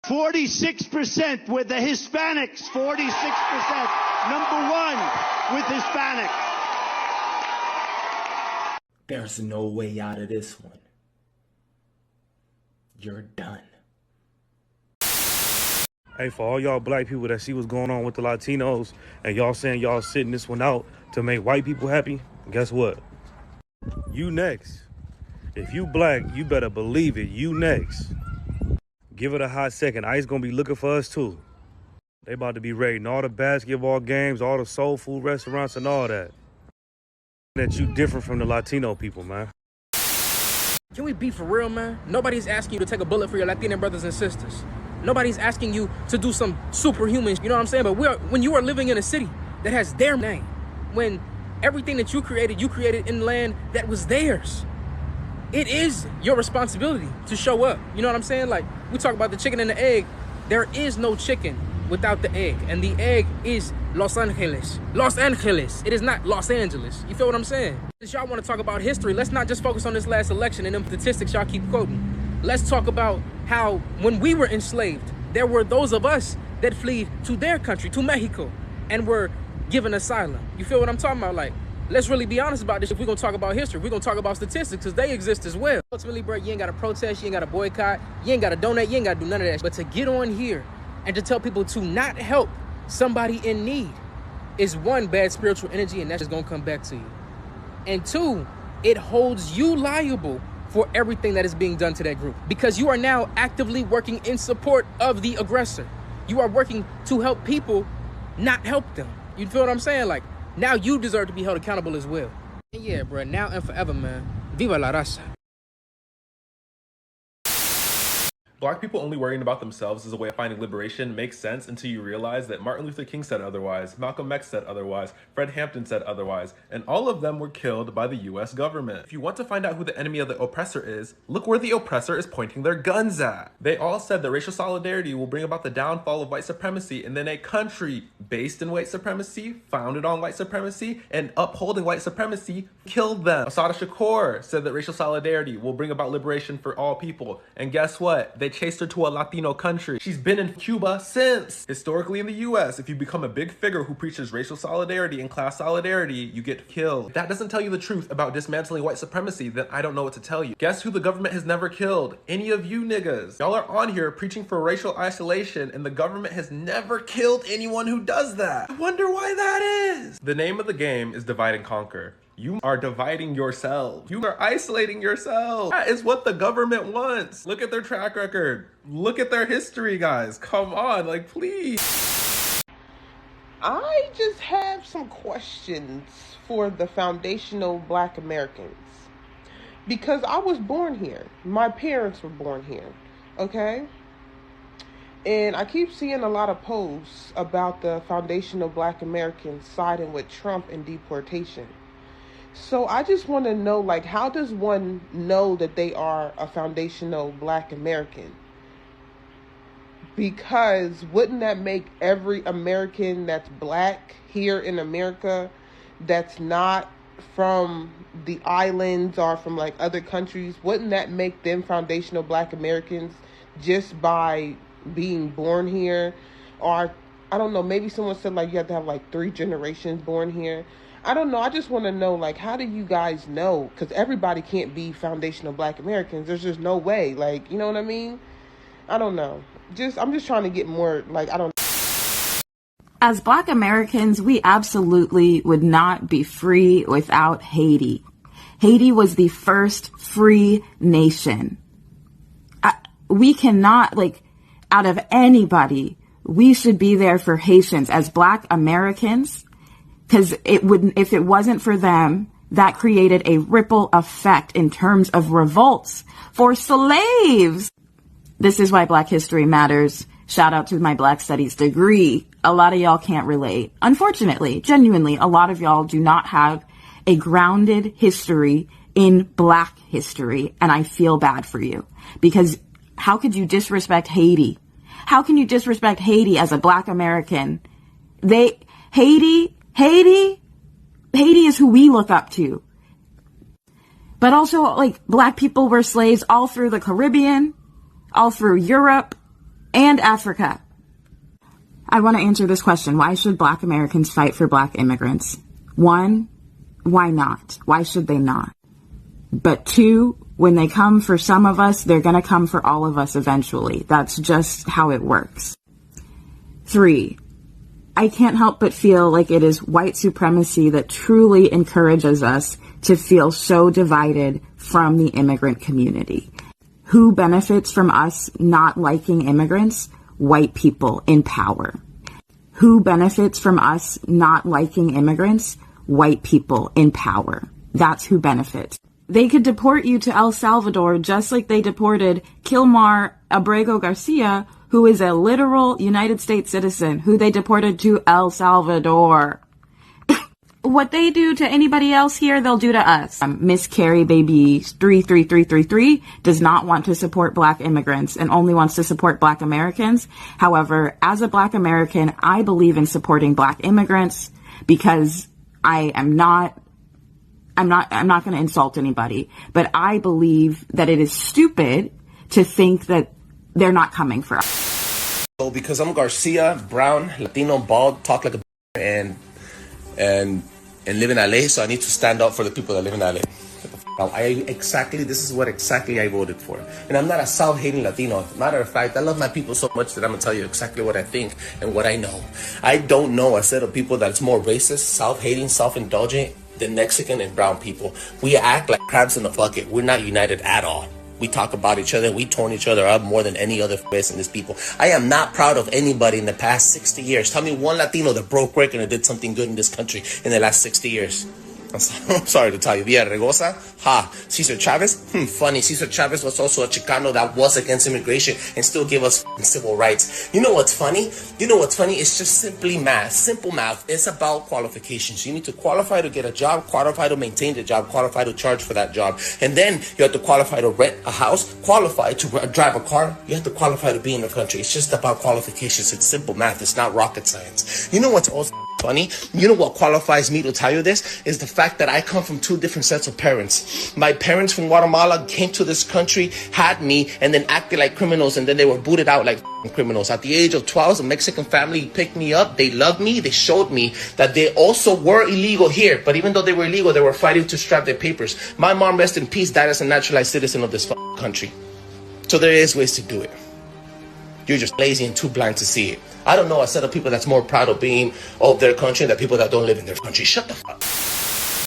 46% with the Hispanics. 46%. Number one with Hispanics. There's no way out of this one. You're done. Hey, for all y'all black people that see what's going on with the Latinos and y'all saying y'all sitting this one out to make white people happy, guess what? You next. If you black, you better believe it. You next. Give it a hot second. ICE gonna be looking for us too. They about to be raiding all the basketball games, all the soul food restaurants and all that. That you different from the Latino people, man. Can we be for real, man? Nobody's asking you to take a bullet for your Latino brothers and sisters. Nobody's asking you to do some superhuman, you know what I'm saying? But when you are living in a city that has their name, when everything that you created in land that was theirs, it is your responsibility to show up. You know what I'm saying? Like, we talk about the chicken and the egg. There is no chicken without the egg. And the egg is Los Angeles. Los Angeles. It is not Los Angeles. You feel what I'm saying? Since y'all want to talk about history, let's not just focus on this last election and them statistics y'all keep quoting. Let's talk about how when we were enslaved, there were those of us that fled to their country, to Mexico, and were given asylum. You feel what I'm talking about? Like, let's really be honest about this. If we're going to talk about history, we're going to talk about statistics, because they exist as well. Ultimately, bro, you ain't got to protest, you ain't got to boycott, you ain't got to donate, you ain't got to do none of that. But to get on here and to tell people to not help somebody in need is one, bad spiritual energy, and that's just going to come back to you. And two, it holds you liable for everything that is being done to that group, because you are now actively working in support of the aggressor. You are working to help people not help them. You feel what I'm saying? Like, now you deserve to be held accountable as well. And yeah, bro, now and forever, man. Viva la raza. Black people only worrying about themselves as a way of finding liberation makes sense until you realize that Martin Luther King said otherwise, Malcolm X said otherwise, Fred Hampton said otherwise, and all of them were killed by the US government. If you want to find out who the enemy of the oppressor is, look where the oppressor is pointing their guns at. They all said that racial solidarity will bring about the downfall of white supremacy, and then a country based in white supremacy, founded on white supremacy, and upholding white supremacy killed them. Assata Shakur said that racial solidarity will bring about liberation for all people, and guess what? They chased her to a Latino country. She's been in Cuba since. Historically in the US, if you become a big figure who preaches racial solidarity and class solidarity, you get killed. If that doesn't tell you the truth about dismantling white supremacy, then I don't know what to tell you. Guess who the government has never killed? Any of you niggas. Y'all are on here preaching for racial isolation, and the government has never killed anyone who does that. I wonder why that is. The name of the game is divide and conquer. You are dividing yourselves. You are isolating yourselves. That is what the government wants. Look at their track record. Look at their history, guys. Come on, like, please. I just have some questions for the foundational Black Americans. Because I was born here. My parents were born here. Okay? And I keep seeing a lot of posts about the foundational Black Americans siding with Trump and deportation. So I just want to know, like, how does one know that they are a foundational Black American? Because wouldn't that make every American that's Black here in America, that's not from the islands or from like other countries, wouldn't that make them foundational Black Americans just by being born here? Or I don't know, maybe someone said like you have to have like 3 generations born here. I don't know. I just want to know, like, how do you guys know? Because everybody can't be foundational Black Americans. There's just no way. Like, you know what I mean? I don't know. I'm just trying to get more, like, I don't know. As Black Americans, we absolutely would not be free without Haiti. Haiti was the first free nation. We cannot, like, out of anybody, we should be there for Haitians as Black Americans. Because if it wasn't for them, that created a ripple effect in terms of revolts for slaves. This is why Black History matters. Shout out to my Black Studies degree. A lot of y'all can't relate. Unfortunately, genuinely, a lot of y'all do not have a grounded history in Black history. And I feel bad for you. Because how could you disrespect Haiti? How can you disrespect Haiti as a Black American? Haiti is who we look up to. But also, like, Black people were slaves all through the Caribbean, all through Europe. and Africa. I want to answer this question. Why should Black Americans fight for Black immigrants? 1, why not? Why should they not? But 2, when they come for some of us, they're going to come for all of us eventually. That's just how it works. 3, I can't help but feel like it is white supremacy that truly encourages us to feel so divided from the immigrant community. Who benefits from us not liking immigrants? White people in power. Who benefits from us not liking immigrants? White people in power. That's who benefits. They could deport you to El Salvador just like they deported Kilmar Abrego Garcia, who is a literal United States citizen, who they deported to El Salvador. What they do to anybody else here, they'll do to us. Miss Carrie Baby 33333 does not want to support Black immigrants and only wants to support Black Americans. However, as a Black American, I believe in supporting Black immigrants because I'm not going to insult anybody, but I believe that it is stupid to think that they're not coming for us. So because I'm Garcia, brown, Latino, bald, talk like a and live in LA, so I need to stand up for the people that live in LA. This is what exactly I voted for. And I'm not a South-hating Latino. Matter of fact, I love my people so much that I'm going to tell you exactly what I think and what I know. I don't know a set of people that's more racist, South-hating, self-indulgent than Mexican and brown people. We act like crabs in a bucket. We're not united at all. We talk about each other. We torn each other up more than any other race in this people. I am not proud of anybody in the past 60 years. Tell me one Latino that broke record and did something good in this country in the last 60 years. I'm sorry to tell you. Villa Regosa, Cesar Chavez, funny. Cesar Chavez was also a Chicano that was against immigration and still gave us civil rights. You know what's funny? It's just simply math. Simple math. It's about qualifications. You need to qualify to get a job, qualify to maintain the job, qualify to charge for that job. And then you have to qualify to rent a house, qualify to drive a car. You have to qualify to be in the country. It's just about qualifications. It's simple math. It's not rocket science. You know what's also funny? You know what qualifies me to tell you this? Is the fact that I come from 2 different sets of parents. My parents from Guatemala came to this country, had me, and then acted like criminals, and then they were booted out like criminals. At the age of 12, a Mexican family picked me up. They loved me. They showed me that they also were illegal here. But even though they were illegal, they were fighting to strap their papers. My mom, rest in peace, died as a naturalized citizen of this country. So there is ways to do it. You're just lazy and too blind to see it. I don't know a set of people that's more proud of being of their country than people that don't live in their country. Shut the fuck up.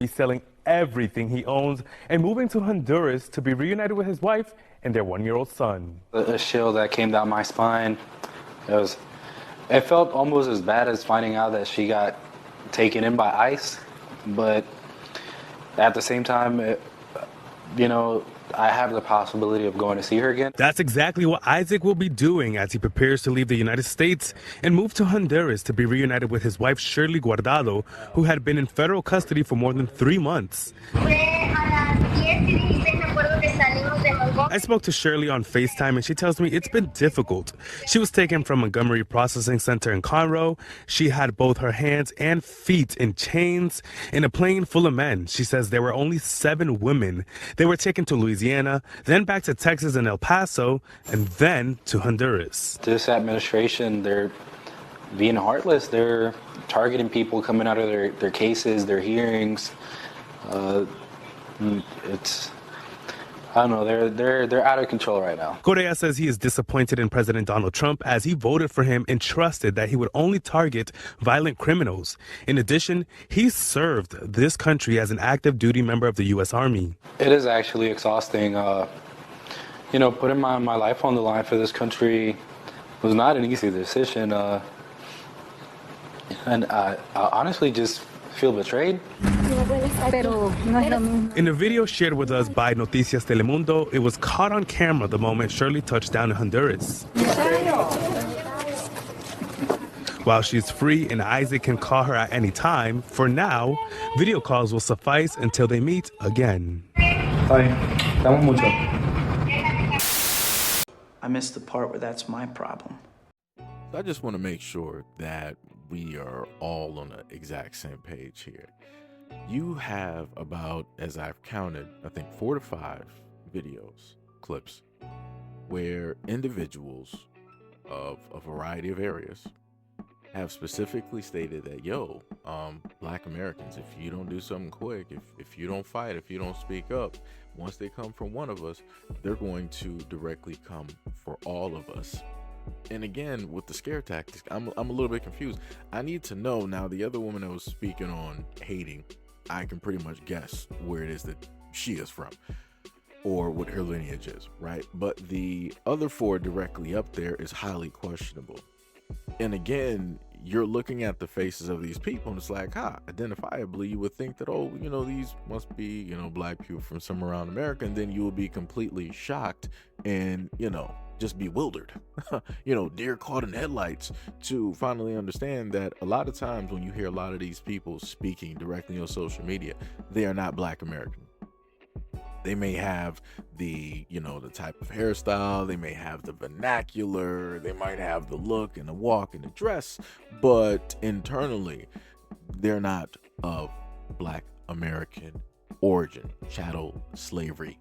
He's selling everything he owns and moving to Honduras to be reunited with his wife and their 1-year-old son. A chill that came down my spine. It felt almost as bad as finding out that she got taken in by ICE, but at the same time, I have the possibility of going to see her again. That's exactly what Isaac will be doing as he prepares to leave the United States and move to Honduras to be reunited with his wife, Shirley Guardado, who had been in federal custody for more than 3 months. I spoke to Shirley on FaceTime and she tells me it's been difficult. She was taken from Montgomery Processing Center in Conroe. She had both her hands and feet in chains in a plane full of men. She says there were only 7 women. They were taken to Louisiana, then back to Texas and El Paso, and then to Honduras. This administration, they're being heartless. They're targeting people coming out of their cases, their hearings. I don't know, they're out of control right now. Correa says he is disappointed in President Donald Trump as he voted for him and trusted that he would only target violent criminals. In addition, he served this country as an active duty member of the U.S. Army. It is actually exhausting. Putting my life on the line for this country was not an easy decision. And I honestly just feel betrayed. In a video shared with us by Noticias Telemundo, it was caught on camera the moment Shirley touched down in Honduras. While she's free and Isaac can call her at any time, for now, video calls will suffice until they meet again. I missed the part where that's my problem. I just want to make sure that we are all on the exact same page here. You have about, as I've counted, I think 4 to 5 videos, clips, where individuals of a variety of areas have specifically stated that, yo, Black Americans, if you don't do something quick, if you don't fight, if you don't speak up, once they come from one of us, they're going to directly come for all of us. And again, with the scare tactics, I'm a little bit confused. I need to know now. The other woman that was speaking on hating, I can pretty much guess where it is that she is from or what her lineage is, right? But the other four directly up there is highly questionable. And again, you're looking at the faces of these people and it's like, identifiably, you would think that, oh, these must be, Black people from somewhere around America. And then you will be completely shocked and, just bewildered, deer caught in headlights, to finally understand that a lot of times when you hear a lot of these people speaking directly on social media, they are not Black American. They may have the type of hairstyle, they may have the vernacular, they might have the look and the walk and the dress, but internally, they're not of Black American origin, chattel slavery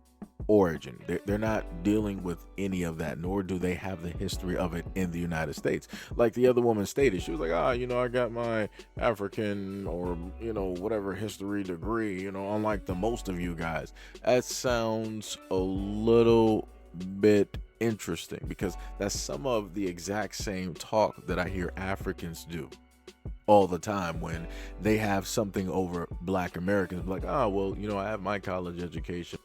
origin. They're not dealing with any of that, nor do they have the history of it in the United States. Like the other woman stated, she was like, I got my African or, whatever history degree, unlike the most of you guys. That sounds a little bit interesting because that's some of the exact same talk that I hear Africans do all the time when they have something over Black Americans. Like, I have my college education.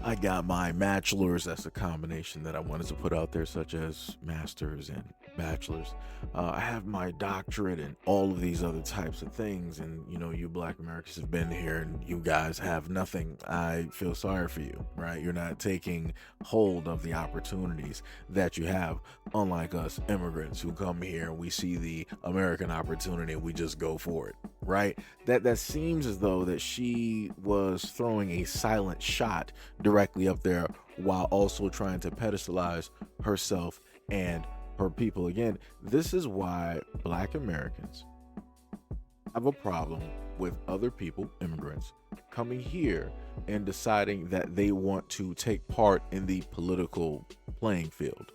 I got my bachelor's. That's a combination that I wanted to put out there, such as master's and bachelor's. I have my doctorate and all of these other types of things. And, you Black Americans have been here and you guys have nothing. I feel sorry for you, right? You're not taking hold of the opportunities that you have, unlike us immigrants who come here and we see the American opportunity and we just go for it, right? That seems as though that she was throwing a silent shot directly up there while also trying to pedestalize herself and her people. Again, this is why Black Americans have a problem with other people, immigrants, coming here and deciding that they want to take part in the political playing field,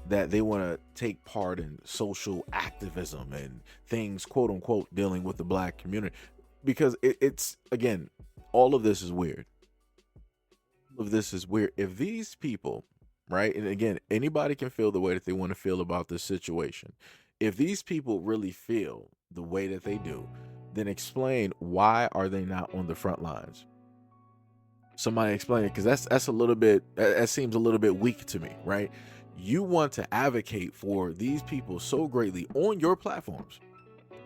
that they want to take part in social activism and things, quote unquote, dealing with the Black community. Because it's, again, all of this is weird. If these people, right, and again, anybody can feel the way that they want to feel about this situation. If these people really feel the way that they do, then explain, why are they not on the front lines? Somebody explain it, because that seems a little bit weak to me, right? You want to advocate for these people so greatly on your platforms,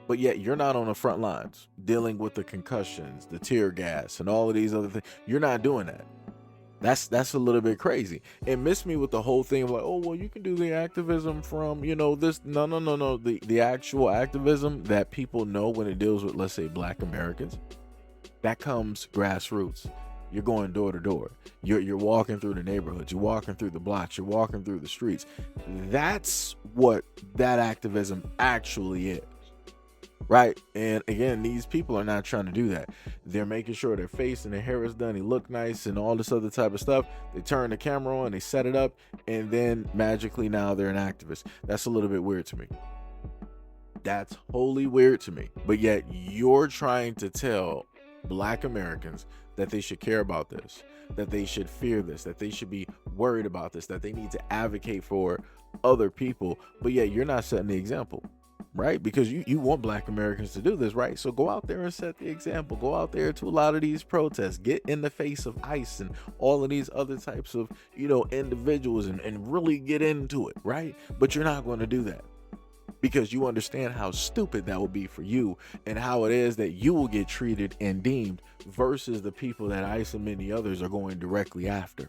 but yet you're not on the front lines dealing with the concussions, the tear gas, and all of these other things. You're not doing that. That's a little bit crazy. And miss me with the whole thing of like, oh, well, you can do the activism from, this. No. The actual activism that people know when it deals with, let's say, Black Americans, that comes grassroots. You're going door to door. You're walking through the neighborhoods. You're walking through the blocks. You're walking through the streets. That's what that activism actually is. Right. And again, these people are not trying to do that. They're making sure their face and their hair is done, they look nice and all this other type of stuff. They turn the camera on, they set it up, and then magically now they're an activist. That's a little bit weird to me. That's wholly weird to me. But yet you're trying to tell Black Americans that they should care about this, that they should fear this, that they should be worried about this, that they need to advocate for other people. But yet you're not setting the example. Right? Because you want Black Americans to do this, right? So go out there and set the example. Go out there to a lot of these protests. Get in the face of ICE and all of these other types of, individuals and really get into it, right? But you're not going to do that because you understand how stupid that would be for you and how it is that you will get treated and deemed versus the people that ICE and many others are going directly after.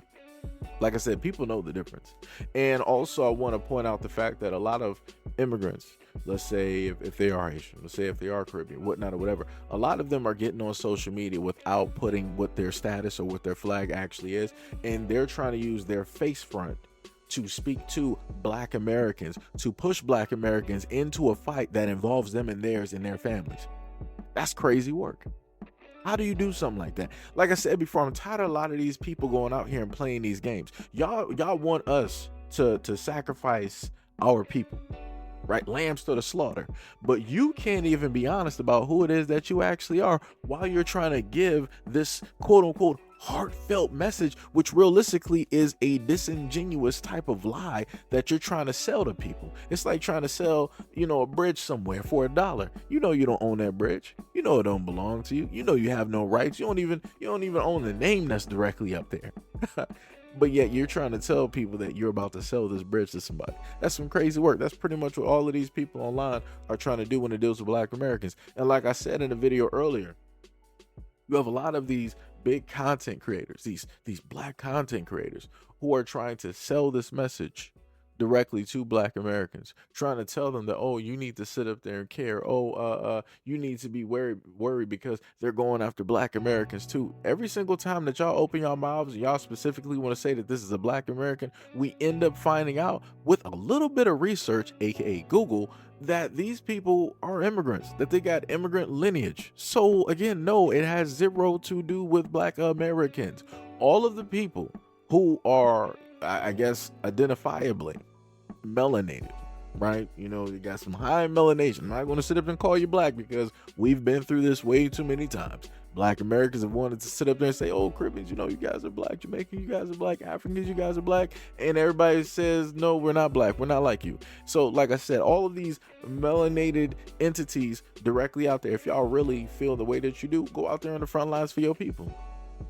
Like I said, people know the difference. And also I want to point out the fact that a lot of immigrants, let's say if they are Haitian, let's say if they are Caribbean, whatnot or whatever, a lot of them are getting on social media without putting what their status or what their flag actually is. And they're trying to use their face front to speak to Black Americans, to push Black Americans into a fight that involves them and theirs and their families. That's crazy work. How do you do something like that? Like I said before, I'm tired of a lot of these people going out here and playing these games. Y'all want us to sacrifice our people, right? Lambs to the slaughter. But you can't even be honest about who it is that you actually are while you're trying to give this quote unquote heartfelt message, which realistically is a disingenuous type of lie that you're trying to sell to people. It's like trying to sell, a bridge somewhere for $1. You know you don't own that bridge. You know it don't belong to you. You know you have no rights. You don't even own the name that's directly up there. But yet you're trying to tell people that you're about to sell this bridge to somebody. That's some crazy work. That's pretty much what all of these people online are trying to do when it deals with Black Americans. And like I said in the video earlier, you have a lot of these big content creators, these Black content creators who are trying to sell this message directly to Black Americans, trying to tell them that, oh, you need to sit up there and care. You need to be worried because they're going after Black Americans too. Every single time that y'all open your mouths, y'all specifically want to say that this is a Black American, we end up finding out with a little bit of research, aka Google, that these people are immigrants, that they got immigrant lineage. So again, no, it has zero to do with Black Americans. All of the people who are, I guess, identifiably melanated, right? You got some high melanation. I'm not going to sit up and call you Black because we've been through this way too many times. Black Americans have wanted to sit up there and say, oh, Caribbeans, you guys are Black. Jamaican, you guys are Black. Africans, you guys are Black. And everybody says, no, we're not Black. We're not like you. So like I said, all of these melanated entities directly out there, if y'all really feel the way that you do, go out there on the front lines for your people.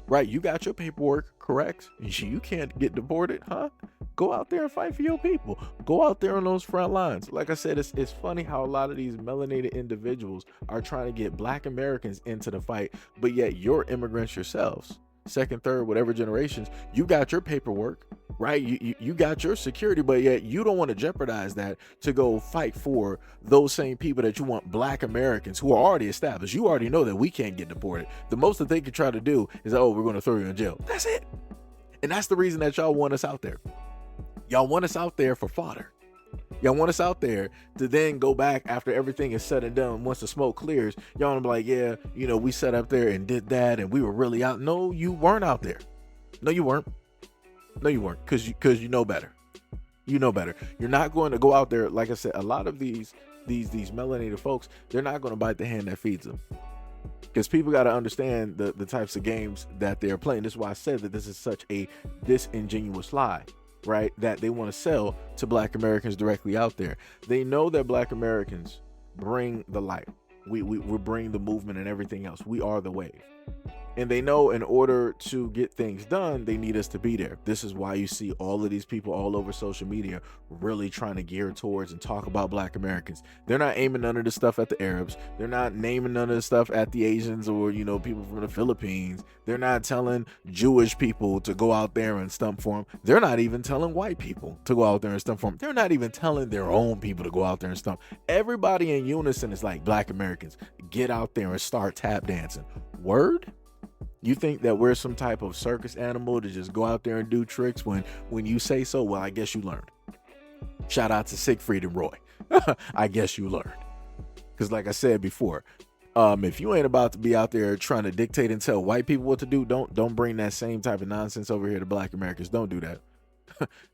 Right, you got your paperwork correct. You can't get deported, huh? Go out there and fight for your people. Go out there on those front lines. Like I said, it's funny how a lot of these melanated individuals are trying to get Black Americans into the fight, but yet you're immigrants yourselves. Second, third, whatever generations, you got your paperwork, right? You got your security, but yet you don't want to jeopardize that to go fight for those same people that you want Black Americans who are already established. You already know that we can't get deported. The most that they could try to do is, oh, we're going to throw you in jail. That's it. And that's the reason that y'all want us out there. Y'all want us out there for fodder. Y'all want us out there to then go back after everything is said and done. Once the smoke clears, y'all want to be like, yeah, we sat up there and did that and we were really out. No, you weren't out there. No, you weren't. No, you weren't. Because you know better. You know better. You're not going to go out there. Like I said, a lot of these melanated folks, they're not going to bite the hand that feeds them. Because people got to understand the types of games that they're playing. This is why I said that this is such a disingenuous lie, right? That they want to sell to Black Americans directly out there. They know that Black Americans bring the light. We bring the movement and everything else. We are the wave. And they know in order to get things done, they need us to be there. This is why you see all of these people all over social media really trying to gear towards and talk about Black Americans. They're not aiming none of this stuff at the Arabs. They're not naming none of this stuff at the Asians or, people from the Philippines. They're not telling Jewish people to go out there and stump for them. They're not even telling white people to go out there and stump for them. They're not even telling their own people to go out there and stump. Everybody in unison is like, Black Americans, get out there and start tap dancing. Word? You think that we're some type of circus animal to just go out there and do tricks when you say so? Well, I guess you learned. Shout out to Siegfried and Roy. I guess you learned. Because like I said before, if you ain't about to be out there trying to dictate and tell white people what to do, don't bring that same type of nonsense over here to Black Americans. Don't do that.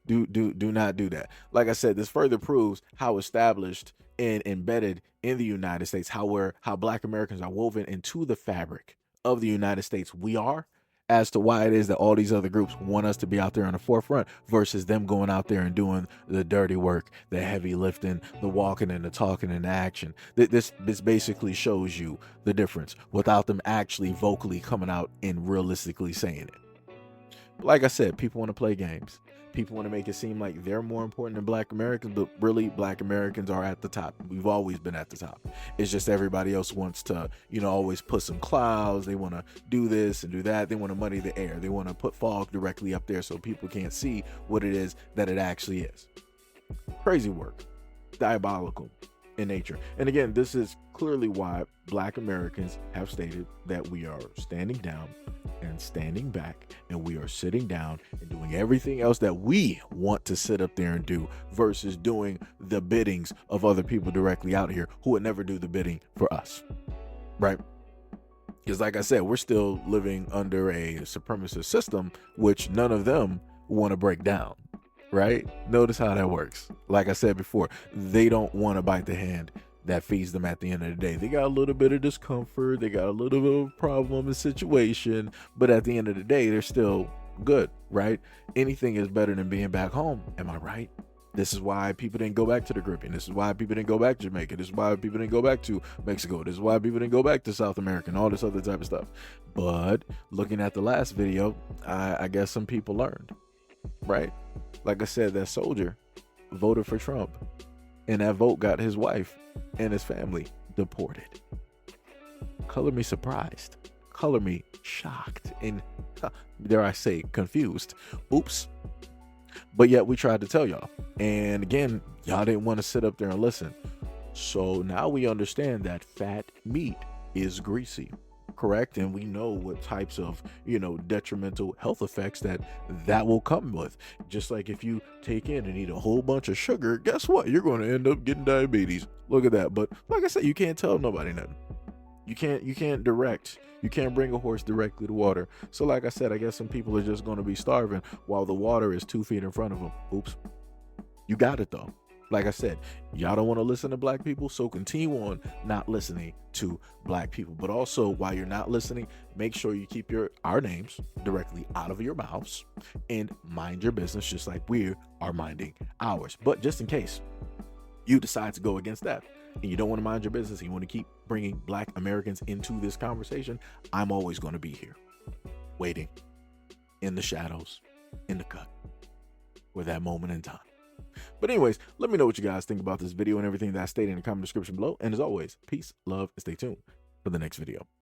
do not do that. Like I said, this further proves how established and embedded in the United States, how Black Americans are woven into the fabric of the United States we are, as to why it is that all these other groups want us to be out there on the forefront versus them going out there and doing the dirty work, the heavy lifting, the walking and the talking and the action. This basically shows you the difference without them actually vocally coming out and realistically saying it. But like I said, people want to play games. People want to make it seem like they're more important than Black Americans, but really Black Americans are at the top. We've always been at the top. It's just everybody else wants to, always put some clouds. They want to do this and do that. They want to muddy the air. They want to put fog directly up there so people can't see what it is that it actually is. Crazy work. Diabolical in nature. And again, this is clearly why Black Americans have stated that we are standing down and standing back, and we are sitting down and doing everything else that we want to sit up there and do versus doing the biddings of other people directly out here who would never do the bidding for us, right? Because like I said, we're still living under a supremacist system, which none of them want to break down. right? Notice how that works. Like I said before, they don't want to bite the hand that feeds them at the end of the day. They got a little bit of discomfort, they got a little bit of problem and situation, but at the end of the day, they're still good, right? Anything is better than being back home. Am I right? This is why people didn't go back to the Caribbean. This is why people didn't go back to Jamaica. This is why people didn't go back to Mexico. This is why people didn't go back to South America and all this other type of stuff. But looking at the last video, I guess some people learned, right? Like I said, that soldier voted for Trump, and that vote got his wife and his family deported. Color me surprised. Color me shocked and, dare I say, confused. Oops. But yet we tried to tell y'all. And again, y'all didn't want to sit up there and listen. So now we understand that fat meat is greasy, correct? And we know what types of, detrimental health effects that will come with. Just like if you take in and eat a whole bunch of sugar, guess what? You're going to end up getting diabetes. Look at that. But like I said, you can't tell nobody nothing. You can't bring a horse directly to water. So like I said, I guess some people are just going to be starving while the water is 2 feet in front of them. Oops. You got it though. Like I said, y'all don't want to listen to black people, so continue on not listening to black people. But also, while you're not listening, make sure you keep our names directly out of your mouths and mind your business just like we are minding ours. But just in case you decide to go against that, and you don't want to mind your business, and you want to keep bringing black Americans into this conversation, I'm always going to be here, waiting in the shadows, in the cut, for that moment in time. But anyways, let me know what you guys think about this video and everything that I stated in the comment description below. And as always, peace, love, and stay tuned for the next video.